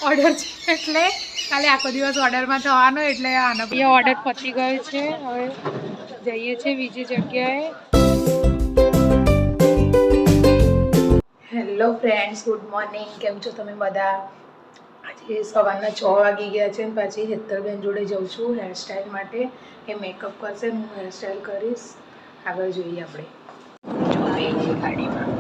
Order છે એટલે કાલે આખો દિવસ ઓર્ડરમાં થવાનો એટલે આનો ઓર્ડર પતી ગયો છે. હવે જઈએ છીએ બીજી જગ્યાએ. Hello friends, good morning. કેમ છો તમે બધા? આજે સવારના 6 વાગી ગયા છે. પાછી હેતલબેન જોડે જઉં છું હેરસ્ટાઈલ માટે. એ મેકઅપ કરશે, હું હેરસ્ટાઈલ કરીશ. આગળ જોઈએ આપણે. જો આવી છે ગાડીમાં.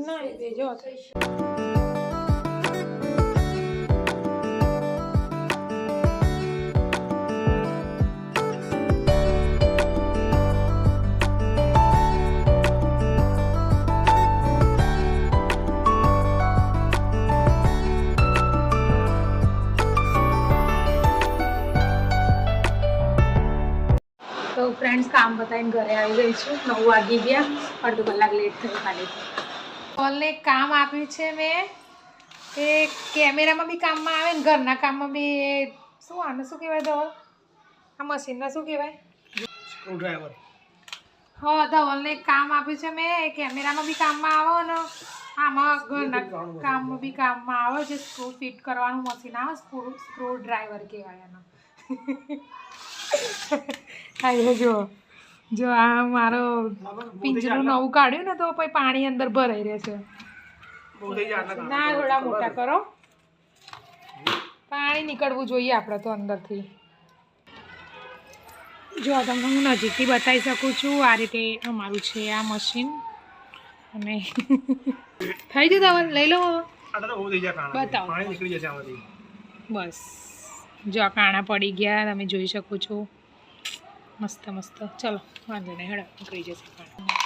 ના એ જો તો ફ્રેન્ડ્સ કામ બતાવીને ઘરે આવી ગઈ છું. 9 વાગી ગયા, અડધો કલાક લેટ થયું ખાલી. કોલને કામ આપ્યું છે મેં, એ કેમેરામાં બી કામમાં આવે ને ઘરના કામમાં બી. એ શું આને શું કહેવાય? ધવલ, આ મશીનને શું કહેવાય? સ્ક્રૂડ્રાઈવર. હા, ધવલને કામ આપ્યું છે મેં, એ કેમેરામાં બી કામમાં આવે ને આમાં ઘરના કામમાં બી કામમાં આવે. જે સ્ક્રૂ ફિટ કરવાનું મશીન આવે, સ્ક્રૂ ડ્રાઈવર કહેવાય એનો. હા, જો આ મારો પિંજરું નવું કાઢ્યું ને તો પછી પાણી અંદર ભરાઈ રહેશે. ના, થોડા મોટા કરો, પાણી નીકળવું જોઈએ આપણે તો અંદરથી. જો તમને હું નજીકથી બતાવી શકું છું. આ રીતે અમારું છે આ મશીન. અને થઈ ગયું ધવલ, લઈ લો બતાવો. બસ જો કાણા પડી ગયા, તમે જોઈ શકો છો. મસ્ત મસ્ત. ચલો વાંધો નહીં, હેડો નીકળી જશે પાણી.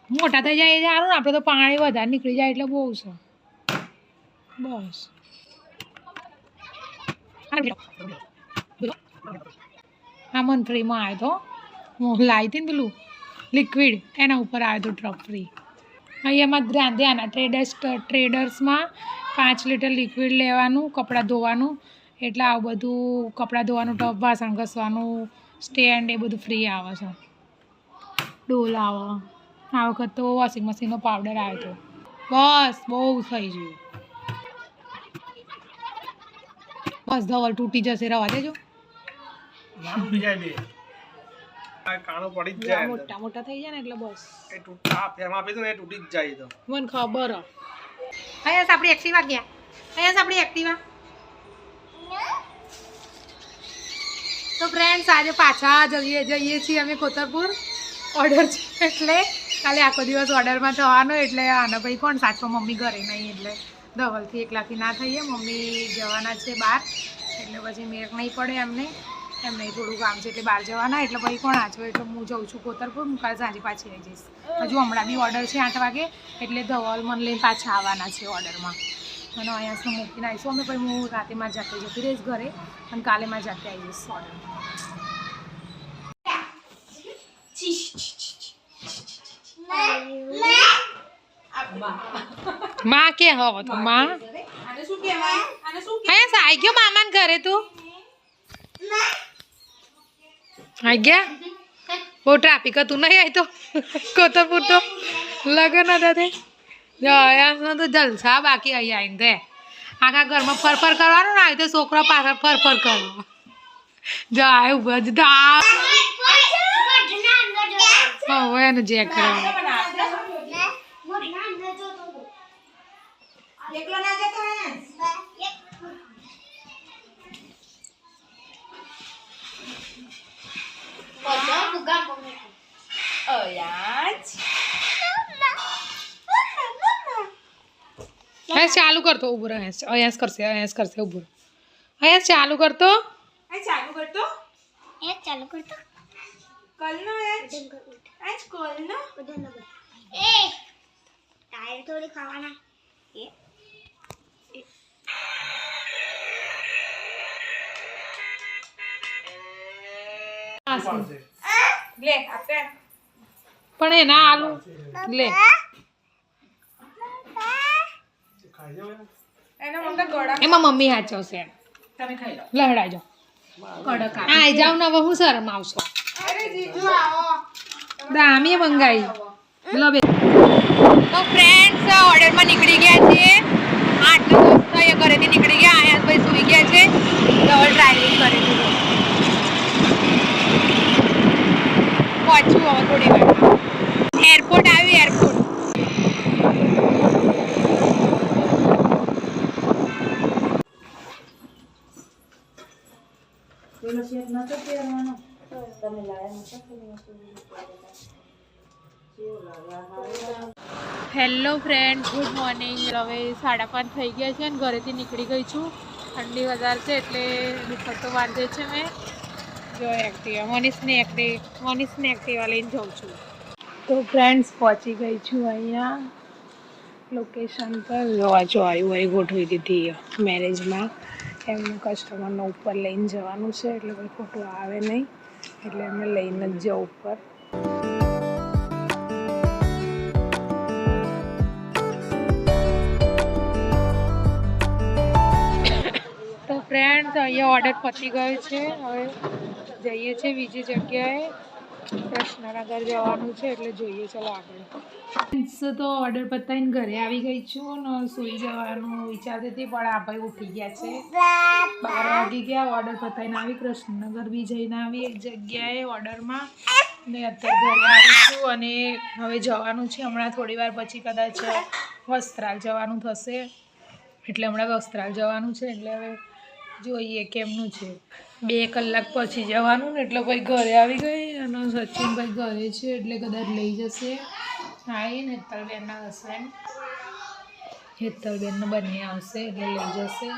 મોટા થઈ જાય એ સારું ને, આપણે તો પાણી વધારે નીકળી જાય એટલે બહુ છે. બસ આ મન ફ્રીમાં આવ્યો તો, હું લાવી હતી ને પેલું લિક્વિડ, એના ઉપર આવ્યો તો ડ્રોપ ફ્રી. અહીંયામાં ધ્યાન ટ્રેડર્સમાં 5 લીટર લિક્વિડ લેવાનું, કપડાં ધોવાનું. એટલે આવું બધું કપડાં ધોવાનું, ટબ, વાસણ ઘસવાનું, સ્ટેન્ડ, એ બધું ફ્રી આવે છે. ડોલ આવે. આ વખત તો વોશિંગ મશીનનો પાવડર આવ્યો હતો. બસ બહુ થઈ ગયું. બસ ધવલ તૂટી જશે, રવા દેજો. મોટા મોટા થઈ જાય ને એટલે બસ તૂટી જ જાય. મને ખબર. અહીંયા આપણી એક્ટિવા ગયા, અહીંયા આપણી એક્ટિવા. તો ફ્રેન્ડ્સ આજે પાછા જઈએ છીએ અમે કોતરપુર. ઓર્ડર છે એટલે કાલે આખો દિવસ ઓર્ડરમાં થવાનો એટલે આને ભાઈ કોણ સાચો, મમ્મી ઘરે નહીં એટલે ધવલથી એકલાથી ના થઈએ. મમ્મી જવાના છે બહાર એટલે પછી મેળ નહીં પડે એમને થોડું કામ છે એટલે બહાર જવાના. એટલે ભાઈ કોણ આછો એટલે હું જઉં છું કોતરપુર. હું કાલે સાંજે પાછી આવી જઈશ. હજુ હમણાં બી ઓર્ડર છે 8 વાગે એટલે ધવલ મને લઈને પાછા આવવાના છે ઓર્ડરમાં. અને અહીંયા મૂકીને આવીશું અમે. પછી હું રાતે માં જાતે જતી રહીશ ઘરે અને કાલે માં જાતે આવી જઈશ ઓર્ડરમાં. માં કે હવે તો માં અહીંયા આવી ગયો મામાને ઘરે. તું આવી ગયા? બહુ ટ્રાફિક હતું નહીં આવી તો કોતરપુર તો લગન હતા તે. તો જલસા બાકી અહીં આવીને તે આખા ઘરમાં ફરફર કરવાનું ને. આવી તો છોકરા પાછળ ફરફર કરવા જાય ઉભા જ હવે એને જે કરવા. ચાલુ કરતો ઉભો રહે. અહીંયા કરશે ઉભો. અહીંયા ચાલુ કરતો કલનો આજ કોલનો એ ટાયર થોડી ખાવાના લે આપે પણ એના આલુ લે એના મમ્મી ગોળા એમાં મમ્મી હાચવશે. તમે ખાઈ લો. લહડાઈ જાઓ કડક આઈ જાવ ને હવે હું શરમ આવશો દામી મંગાઈ લો બે તો ફ્રેન્ડ્સ ઓર્ડરમાં નીકળી ગયા છીએ 8 દોસ્તો એ ઘરેથી નીકળી ગયા આયા ભાઈ સુઈ ગયા છે ડબલ ડ્રાઇવિંગ કરે છે પહોંચ્યું હવે થોડી વાર એરપોર્ટ આવ્યું એરપોર્ટ પેલો શેક નતો પહેરવાનો તમે લાયા નતો હેલો ફ્રેન્ડ ગુડ મોર્નિંગ હવે 5:30 થઈ ગયા છે અને ઘરેથી નીકળી ગઈ છું ઠંડી વધારે છે એટલે દુપટ્ટો બાંધે છે મેં જો એક્ટિવા મનીષને એક્ટિવા લઈને જાઉં છું તો ફ્રેન્ડ્સ પહોંચી ગઈ છું અહીંયા લોકેશન પર જોવા આવ્યું હોય ગોઠવી દીધી મેરેજમાં એમનું કસ્ટમરને ઉપર લઈને જવાનું છે એટલે કોઈ ખોટું આવે નહીં એટલે એમને લઈને જ જાઉં ઉપર તો ફ્રેન્ડ્સ અહીંયા ઓર્ડર પતી ગયો છે હવે જઈએ છીએ બીજી જગ્યાએ કૃષ્ણનગર જવાનું છે એટલે જોઈએ ચાલો આગળ તો ઓર્ડર પતાવીને ઘરે આવી ગઈ છું ને સૂઈ જવાનું વિચારતી હતી પણ આ ભાઈ ઉઠી ગયા છે 12 વાગી ગયા ઓર્ડર પતાવીને આવી કૃષ્ણનગર બી જઈને આવી એક જગ્યાએ ઓર્ડરમાં ને અત્યારે ઘરે આવી છું અને હવે જવાનું છે હમણાં થોડી વાર પછી કદાચ વસ્ત્રાલ જવાનું થશે એટલે હમણાં વસ્ત્રાલ જવાનું છે એટલે હવે જોઈએ કેમનું છે 2 કલાક પછી જવાનું ને એટલે ભાઈ ઘરે આવી ગઈ અને સચિનભાઈ ઘરે છે એટલે કદાચ લઈ જશે આવીને હેતલબેનના હસબેન્ડ હેતલબેનને બંને આવશે એટલે લઈ જશે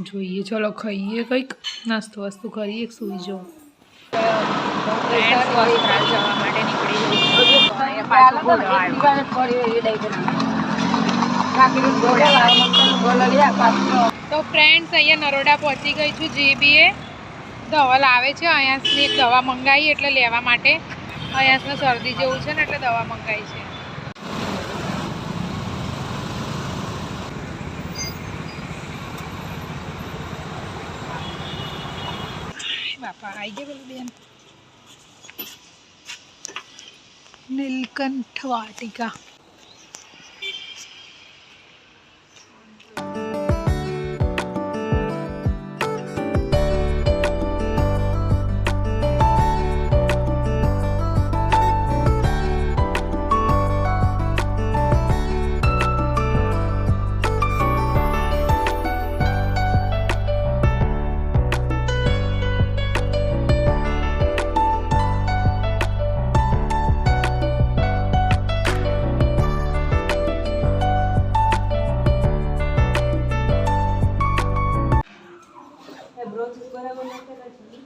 જોઈએ ચલો ખાઈએ કંઈક નાસ્તો વસ્તુ કરીએ સૂઈ જાઉં જવા માટે નીકળી તો ફ્રેન્ડ્સ અહીંયા નરોડા પહોંચી ગઈ છું જીબીએ દવા લાવે છે અહીંયાથી એક દવા મંગાવી એટલે લેવા માટે અહીંયાથી શરદી જેવું છે ને એટલે દવા મંગાવી છે બાપા આવી ગયા પેલું બેન નીલકંઠ વાટિકા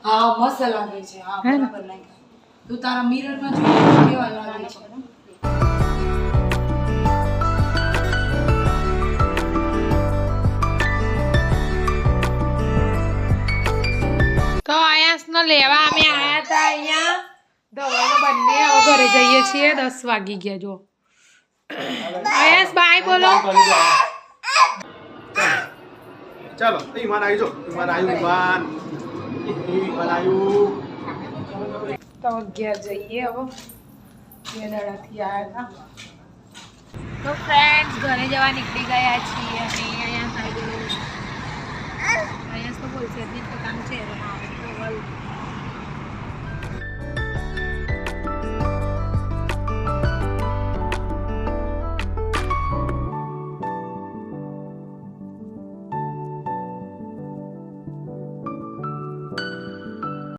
હા મસ્ત લાગે છે હા બરાબર લાગે તું તારા મિરરમાં જો કેવા લાગે છે તો આયાસનો લેવા અમે આયા હતા અહીંયા દવાનો બંને હવે ઘરે જઈએ છીએ 10 વાગી ગયા જો આયાસ બાય બોલો ચાલો ઈમાન આવી જો ઈમાન આવ્યું ઈમાન આવ્યું તો 11 જઈએ હવે 2 દાડાથી આવ્યા હતા તો ફ્રેન્ડ્સ ઘરે જવા નીકળી ગયા છીએ અને અહીંયા આવી ગયું અહીંયા તો બોલશે જ નહીં પોતાનું ચહેરો આવે તો